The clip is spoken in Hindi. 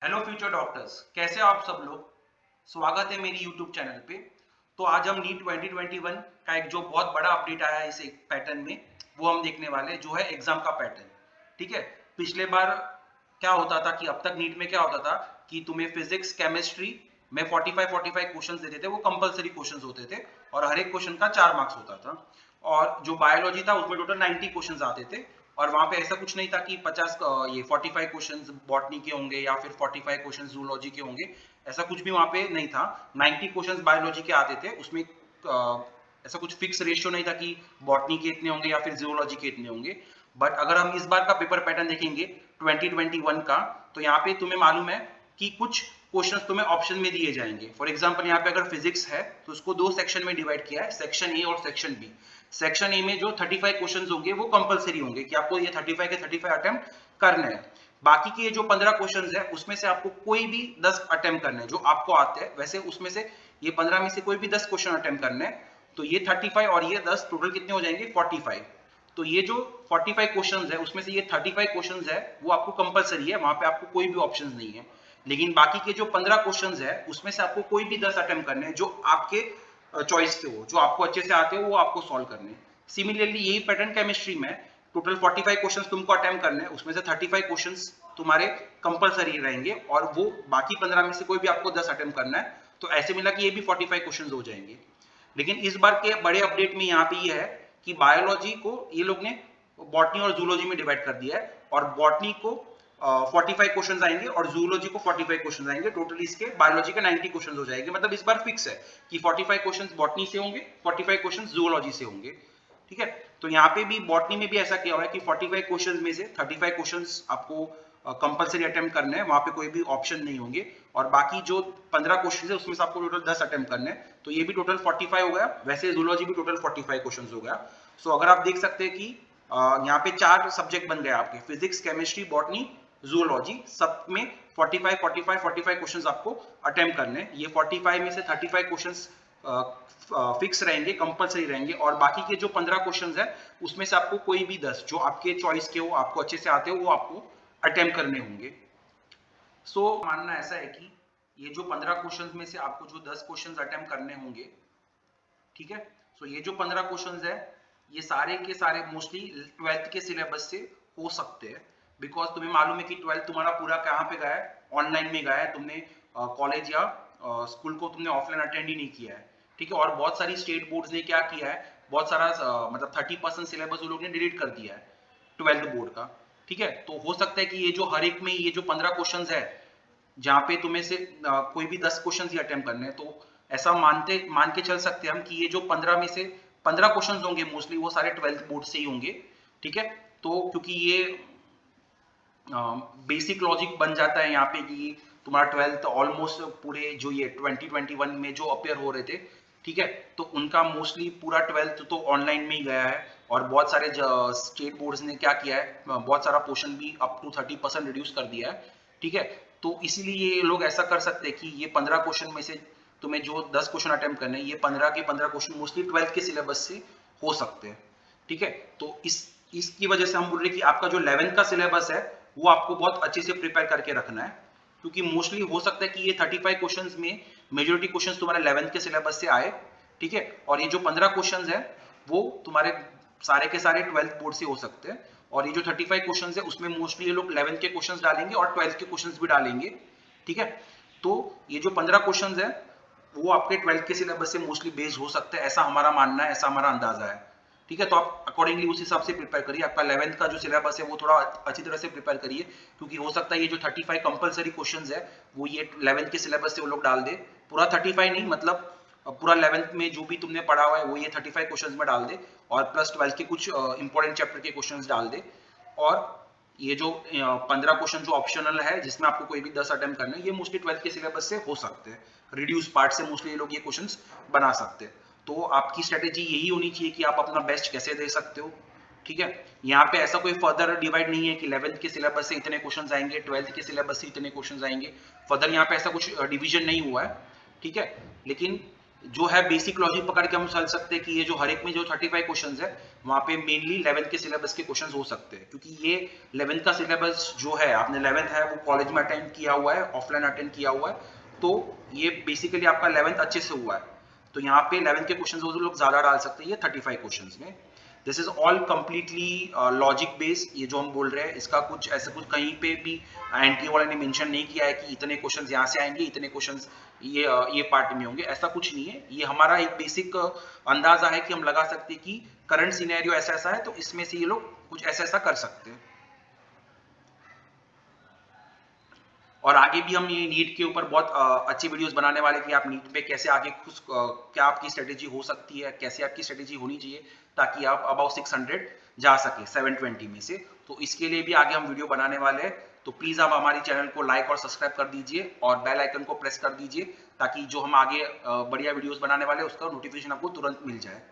हेलो फ्यूचर डॉक्टर्स, कैसे हो आप सब लोग। स्वागत है मेरी यूट्यूब चैनल पे। तो आज हम नीट 2021 का एक जो बहुत बड़ा अपडेट आया है इस एक पैटर्न में, वो हम देखने वाले हैं, जो है एग्जाम का पैटर्न। ठीक है। पिछले बार क्या होता था कि अब तक नीट में क्या होता था कि तुम्हें फिजिक्स केमिस्ट्री में 45 क्वेश्चंस देते थे, वो कंपलसरी क्वेश्चंस होते थे और हर एक क्वेश्चन का 4 मार्क्स होता था। और जो बायोलॉजी था उसमें टोटल 90 क्वेश्चंस आते थे। और वहां पे ऐसा कुछ नहीं था कि 45 क्वेश्चंस बॉटनी के होंगे या फिर 45 क्वेश्चंस जूलॉजी के होंगे। ऐसा कुछ भी वहां पे नहीं था। 90 क्वेश्चंस बायोलॉजी के आते थे उसमें। ऐसा कुछ फिक्स रेशियो नहीं था कि बॉटनी के इतने होंगे या फिर जूलॉजी के इतने होंगे। बट अगर हम इस बार का पेपर पैटर्न देखेंगे 2021 का, तो यहाँ पे तुम्हें मालूम है कि कुछ क्वेश्चंस तुम्हें ऑप्शन में दिए जाएंगे। फॉर एग्जांपल यहाँ पे अगर फिजिक्स है तो उसको दो सेक्शन में डिवाइड किया है, सेक्शन ए और सेक्शन बी। सेक्शन ए में जो 35 क्वेश्चंस होंगे वो कंपलसरी होंगे कि आपको ये 35 के 35 अटेम्प्ट करने हैं। बाकी के जो 15 क्वेश्चंस है उसमें से आपको कोई भी 10 अटेम्प्ट करने हैं जो आपको आते हैं। वैसे उसमें से ये 15 में से कोई भी 10 क्वेश्चन अटेम्प्ट करने हैं। तो ये 35 और ये 10 टोटल कितने हो जाएंगे 45। तो ये जो 45 क्वेश्चंस है उसमें से ये 35 क्वेश्चंस है वो आपको कंपलसरी है, वहां पे आपको कोई भी ऑप्शंस नहीं है। लेकिन बाकी के जो 15 क्वेश्चंस है उसमें से आपको कोई भी 10 अटेम्प्ट करने हैं जो आपके चॉइस के हो, जो आपको अच्छे से आते हो वो आपको सॉल्व करने हैं। सिमिलरली यही पैटर्न केमिस्ट्री में टोटल 45 क्वेश्चंस तुमको अटेम्प्ट करने हैं, उसमें से 35 क्वेश्चंस तुम्हारे कंपलसरी रहेंगे और वो बाकी 15 में से कोई भी आपको 10 अटेम्प्ट करना है। तो ऐसे मिला कि ये भी 45 क्वेश्चंस हो जाएंगे। लेकिन इस बार के बड़े अपडेट में यहाँ पे ये है कि बायोलॉजी को ये लोग ने बॉटनी और जूलॉजी में डिवाइड कर दिया है और बॉटनी को 45 क्वेश्चंस आएंगे और जूलॉजी को 45 क्वेश्चंस आएंगे। टोटली इसके बायोलॉजी के 90 क्वेश्चंस हो जाएंगे। मतलब इस बार फिक्स है कि 45 क्वेश्चंस बॉटनी से होंगे, 45 क्वेश्चंस जूलॉजी से होंगे। ठीक है। तो यहाँ पे भी बॉटनी में भी ऐसा किया हुआ है कि 45 क्वेश्चंस में से 35 क्वेश्चंस आपको कंपलसरी अटेम्प्ट करने हैं, वहां पे कोई भी ऑप्शन नहीं होंगे। और बाकी जो 15 क्वेश्चन है उसमें से आपको टोटल 10 अटेम्प्ट करने हैं। तो ये भी टोटल 45 हो गया। वैसे जूलॉजी भी टोटल 45 क्वेश्चन हो गया। सो अगर आप देख सकते हैं कि यहाँ पे 4 सब्जेक्ट बन गए आपके, फिजिक्स केमिस्ट्री बॉटनी जूलॉजी, सब में 45 क्वेश्चंस आपको अटेम्प्ट करने हैं। ये 45 में से 35 क्वेश्चंस फिक्स रहेंगे, कंपलसरी रहेंगे और बाकी के जो 15 क्वेश्चंस है उसमें से आपको कोई भी 10 जो आपके चॉइस के हो, आपको अच्छे से आते हो, वो आपको अटेम्प्ट करने होंगे। सो मानना ऐसा है कि ये जो 15 क्वेश्चंस में से आपको जो 10 क्वेश्चंस अटेम्प्ट करने होंगे, ठीक है। सो ये जो 15 क्वेश्चंस है ये सारे के सारे मोस्टली 12th के सिलेबस से हो सकते हैं। बिकॉज तुम्हें मालूम है कि 12th तुम्हारा पूरा कहाँ पे गया है, ऑनलाइन में गया है। तुमने कॉलेज या स्कूल को तुमने ऑफलाइन अटेंड ही नहीं किया है। ठीक है। और बहुत सारी स्टेट बोर्ड्स ने क्या किया है, बहुत सारा मतलब 30% सिलेबस वो लोग ने डिलीट कर दिया है 12th बोर्ड का। ठीक है। तो हो सकता है कि ये जो हर एक में ये जो 15 क्वेश्चंस है जहाँ पे तुम्हें से कोई भी 10 क्वेश्चन ही अटेम्प्ट करने हैं, तो ऐसा मान के चल सकते हैं हम कि ये जो 15 में से 15 क्वेश्चन होंगे मोस्टली वो सारे 12th बोर्ड से ही होंगे। ठीक है। तो क्योंकि ये बेसिक लॉजिक बन जाता है यहाँ पे कि तुम्हारा 12th ऑलमोस्ट पूरे जो ये 2021 में जो अपेयर हो रहे थे, ठीक है, तो उनका मोस्टली पूरा 12th तो ऑनलाइन में ही गया है। और बहुत सारे स्टेट बोर्ड्स ने क्या किया है, बहुत सारा पोर्शन भी अप टू 30% रिड्यूस कर दिया है। ठीक है। तो इसीलिए ये लोग ऐसा कर सकते हैं कि ये 15 क्वेश्चन में से तुम्हें जो 10 क्वेश्चन अटेम्प्ट करने हैं, ये 15 के 15 क्वेश्चन मोस्टली 12th के सिलेबस से हो सकते हैं। ठीक है। तो इसकी वजह से हम बोल रहे हैं कि आपका जो 11th का सिलेबस है वो आपको बहुत अच्छे से प्रिपेयर करके रखना है। क्योंकि मोस्टली हो सकता है कि ये 35 क्वेश्चंस में मेजोरिटी क्वेश्चंस तुम्हारे 11th के सिलेबस से आए। ठीक है। और ये जो 15 क्वेश्चंस है वो तुम्हारे सारे के सारे 12th बोर्ड से हो सकते हैं। और ये जो 35 क्वेश्चंस है उसमें मोस्टली ये लोग 11th के क्वेश्चंस डालेंगे और 12th के क्वेश्चंस भी डालेंगे। ठीक है। तो ये जो 15 क्वेश्चंस है वो आपके 12th के सिलेबस से मोस्टली बेस्ड हो सकते हैं, ऐसा हमारा मानना है, ऐसा हमारा अंदाजा है। ठीक है। तो आप अकॉर्डिंगली उस हिसाब से प्रिपेयर करिए। आपका 11th का जो सिलेबस है वो थोड़ा अच्छी तरह से प्रिपेयर करिए, क्योंकि हो सकता है ये जो 35 कंपलसरी क्वेश्चंस है वो ये 11th के सिलेबस से वो लोग डाल दे। पूरा 35 नहीं, मतलब पूरा 11th में जो भी तुमने पढ़ा हुआ है वो ये 35 क्वेश्चंस में डाल दे और प्लस 12th के कुछ इंपॉर्टेंट चैप्टर के क्वेश्चंस डाल दे। और ये जो 15 क्वेश्चन जो ऑप्शनल है जिसमें आपको कोई भी 10 अटेम्प्ट करना है, ये मोस्टली 12th के सिलेबस से हो सकते हैं। रिड्यूस पार्ट से मोस्टली ये लोग ये क्वेश्चंस बना सकते हैं। तो आपकी स्ट्रेटेजी यही होनी चाहिए कि आप अपना बेस्ट कैसे दे सकते हो। ठीक है। यहाँ पे ऐसा कोई फर्दर डिवाइड नहीं है कि 11th के सिलेबस से इतने क्वेश्चंस आएंगे, 12th के सिलेबस से इतने क्वेश्चंस आएंगे। फर्दर यहाँ पे ऐसा कुछ डिवीजन नहीं हुआ है। ठीक है। लेकिन जो है बेसिक लॉजिक पकड़ के हम चल सकते हैं कि ये जो हर एक में जो 35 क्वेश्चंस है वहां पे मेनली 11th के सिलेबस के क्वेश्चंस हो सकते हैं, क्योंकि ये 11th का सिलेबस जो है, आपने 11th है वो कॉलेज में अटेंड किया हुआ है, ऑफलाइन अटेंड किया हुआ है, तो ये बेसिकली आपका 11th अच्छे से हुआ है, तो यहाँ पे 11th के क्वेश्चंस वो लोग ज्यादा डाल सकते हैं ये 35 क्वेश्चंस में। This is all completely logic based, ये जो हम बोल रहे हैं इसका कुछ ऐसे कुछ कहीं पे भी एनटीए वाले ने मेंशन नहीं किया है कि इतने क्वेश्चंस यहाँ से आएंगे, इतने क्वेश्चंस ये पार्ट में होंगे, ऐसा कुछ नहीं है। ये हमारा एक बेसिक अंदाजा है कि हम लगा सकते हैं कि करंट सिनेरियो ऐसा ऐसा है, तो इसमें से ये लोग कुछ ऐसा ऐसा कर सकते हैं। और आगे भी हम ये नीट के ऊपर बहुत अच्छी वीडियोस बनाने वाले कि आप नीट पे कैसे आगे क्या आपकी स्ट्रेटेजी हो सकती है, कैसे आपकी स्ट्रेटेजी होनी चाहिए ताकि आप अबाउट 600 जा सके 720 में से। तो इसके लिए भी आगे हम वीडियो बनाने वाले हैं, तो प्लीज आप हमारी चैनल को लाइक और सब्सक्राइब कर दीजिए और बेल आइकन को प्रेस कर दीजिए ताकि जो हम आगे बढ़िया वीडियोस बनाने वाले हैं उसका नोटिफिकेशन आपको तुरंत मिल जाए।